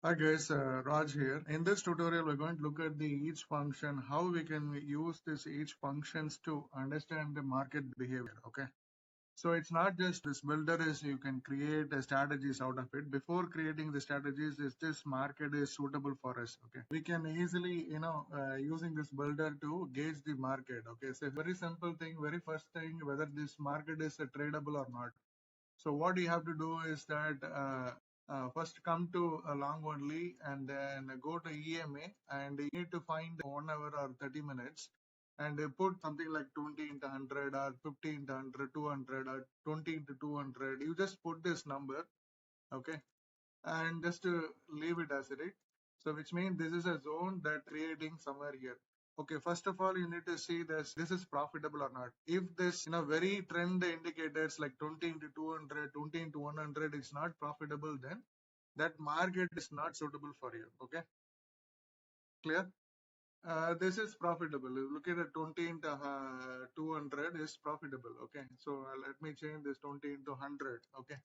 Hi guys, Raj here. In this tutorial, we're going to look at the each function, how we can use this each functions to understand the market behavior. Okay, so it's not just this builder is you can create strategies out of it. Before creating the strategies, is this market is suitable for us? Okay, we can easily using this builder to gauge the market. Okay, so very simple thing, very first thing, whether this market is tradable or not. So what you have to do is that first come to a long only and then go to EMA and you need to find 1 hour or 30 minutes and put something like 20 into 100 or 50 into 100, 200 or 20 into 200. You just put this number, okay, and just leave it as it is. So which means this is a zone that creating somewhere here. Okay, first of all, you need to see this is profitable or not. If this, very trend indicators like 20 into 200, 20 into 100 is not profitable, then that market is not suitable for you. Okay, clear? This is profitable. You look at a 20 into 200 is profitable. Okay, so let me change this 20 into 100. Okay.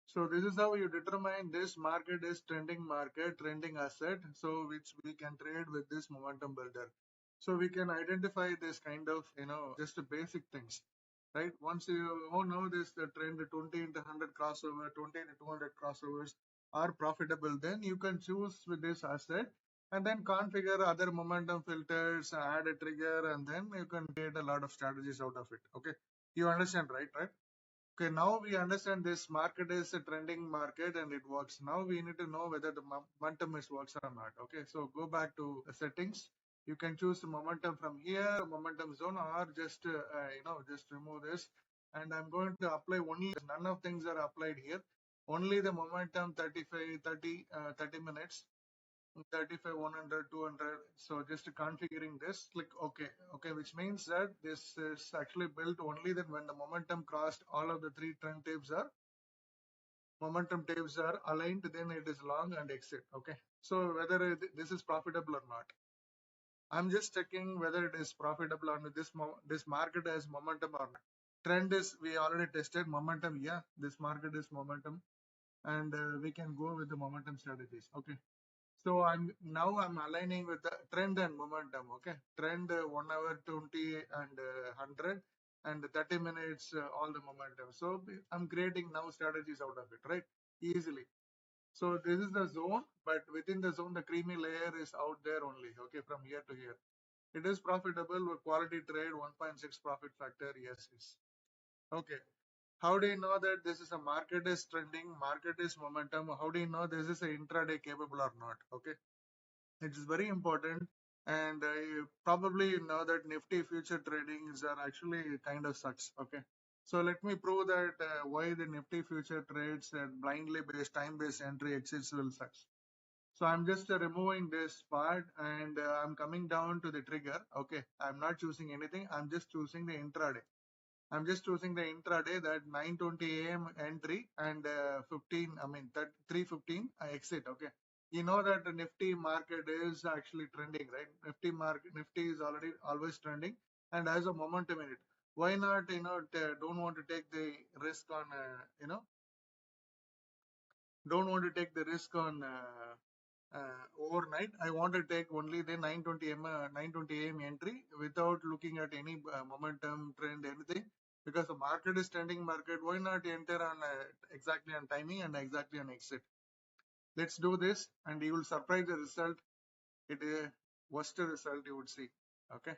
So this is how you determine this market is trending market, trending asset. So which we can trade with this momentum builder. So we can identify this kind of, just basic things, right? Once you know this, the trend 20 into 100 crossover, 20 into 200 crossovers are profitable, then you can choose with this asset and then configure other momentum filters, add a trigger, and then you can create a lot of strategies out of it. Okay. You understand, right? Right? Okay, now we understand this market is a trending market and it works. Now we need to know whether the momentum is works or not. Okay, so go back to the settings. You can choose the momentum from here, momentum zone, or just just remove this. And I'm going to apply only none of things are applied here. Only the momentum 35, 30, 30 minutes. 35, 100, 200. So just configuring this, click OK. Okay, which means that this is actually built only then when the momentum crossed all of the three trend tapes are aligned, then it is long and exit. Okay, so whether this is profitable or not. I'm just checking whether it is profitable or not. This market has momentum or not. Trend is we already tested momentum. Yeah, this market is momentum, and we can go with the momentum strategies. Okay. So I'm aligning with the trend and momentum. Okay, trend 1 hour 20 and 100 and 30 minutes all the momentum. So I'm creating now strategies out of it, right? Easily. So this is the zone, but within the zone the creamy layer is out there only. Okay, from here to here. It is profitable with quality trade 1.6 profit factor. Yes, yes. Okay. How do you know that this is a market is trending, market is momentum? How do you know this is a intraday capable or not? Okay. It is very important, and probably you know that Nifty future tradings are actually kind of sucks. Okay, so let me prove that why the Nifty future trades and blindly based time-based entry exits will sucks. So I'm just removing this part and I'm coming down to the trigger. Okay, I'm not choosing anything. I'm just choosing the intraday. I'm just choosing the intraday that 9:20 a.m. entry and 3:15 I exit. Okay. You know that the Nifty market is actually trending, right? Nifty is already always trending and has a momentum in it. Why not, don't want to take the risk on, don't want to take the risk on overnight. I want to take only the 9:20 a.m. entry without looking at any momentum trend, anything, because the market is trending market. Why not enter on exactly on timing and exactly on exit? Let's do this, and you will surprise the result. It is worst result you would see. Okay,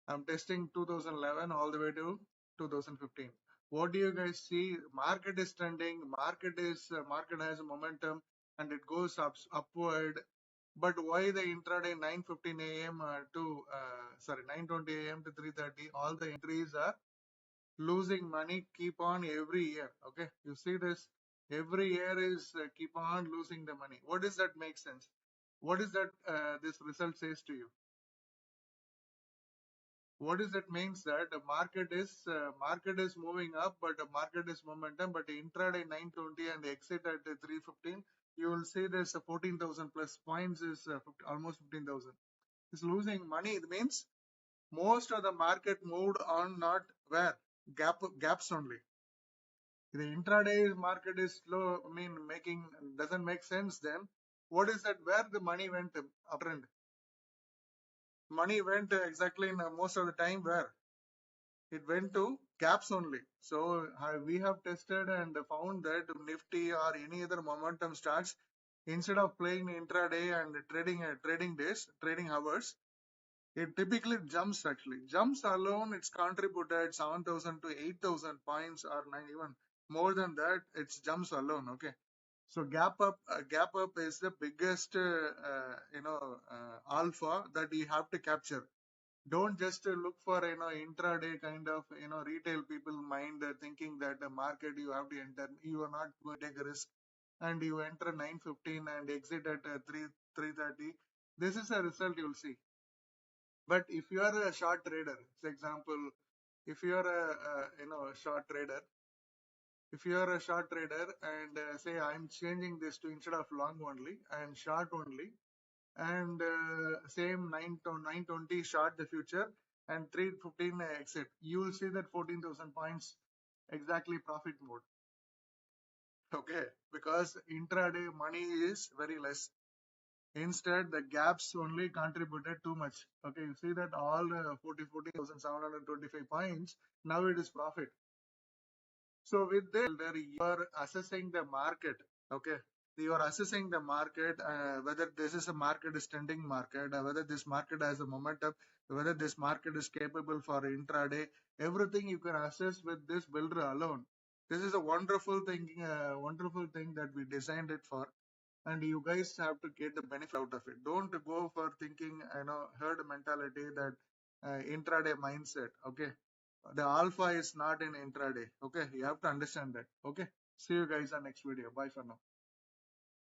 I'm testing 2011 all the way to 2015. What do you guys see? Market is trending. Market has a momentum and it goes upward. But why the intraday 9:15 a.m. To 9:20 a.m. to 3:30? All the entries are losing money. Keep on every year. Okay, you see this every year is keep on losing the money. What does that make sense? What is that? This result says to you. What is it means that the market is moving up, but the market is momentum, but intraday 9:20 and exit at 3:15, you will see there's a 14,000 plus points is almost 15,000. It's losing money. It means most of the market moved on not where gaps only. The intraday market is slow, I mean, doesn't make sense then. What is that? Where the money went uptrend? Money went exactly in most of the time where? It went to gaps only. So we have tested and found that Nifty or any other momentum starts, instead of playing intraday and trading days, trading hours, it typically jumps actually. Jumps alone, it's contributed 7,000 to 8,000 points or nine, even more than that, it's jumps alone. Okay. So gap up is the biggest, alpha that you have to capture. Don't just look for, intraday kind of, retail people mind thinking that the market you have to enter. You are not going to take a risk and you enter 9:15 and exit at 3:30. This is a result you will see. But if you are a short trader, for example, if you are a short trader, if you are a short trader and say I'm changing this to instead of long only and short only, and same 9 to 920 short the future and 315 exit, you will see that 14,000 points exactly profit mode. Okay, because intraday money is very less. Instead, the gaps only contributed too much. Okay, you see that all 14,725 points, now it is profit. So with this, you are assessing the market. Okay, you are assessing the market, whether this is a market is trending market, whether this market has a momentum, whether this market is capable for intraday. Everything you can assess with this builder alone. This is a wonderful thing that we designed it for, and you guys have to get the benefit out of it. Don't go for thinking, herd mentality, that intraday mindset. Okay, the alpha is not in intraday. Okay, you have to understand that. Okay, see you guys on next video. Bye for now.